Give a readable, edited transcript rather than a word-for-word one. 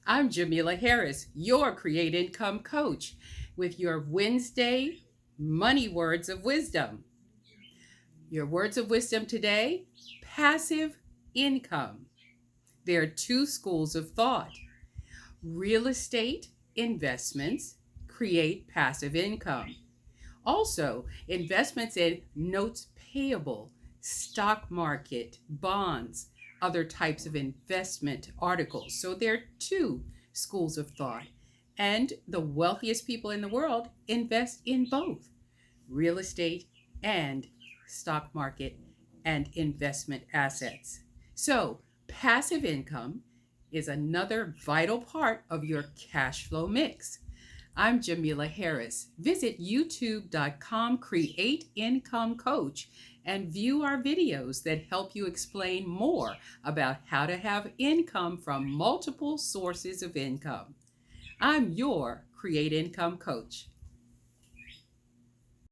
I'm Jamila Harris, your Create Income Coach, with your Wednesday Money Words of Wisdom. Your words of wisdom today: passive income. There are two schools of thought. Real estate investments create passive income. Also, investments in notes payable, stock market, bonds, other types of investment articles. So there are two schools of thought. And the wealthiest people in the world invest in both real estate and stock market and investment assets. So, passive income is another vital part of your cash flow mix. I'm Jamila Harris. Visit youtube.com, Create Income Coach, and view our videos that help you explain more about how to have income from multiple sources of income. I'm your Create Income Coach.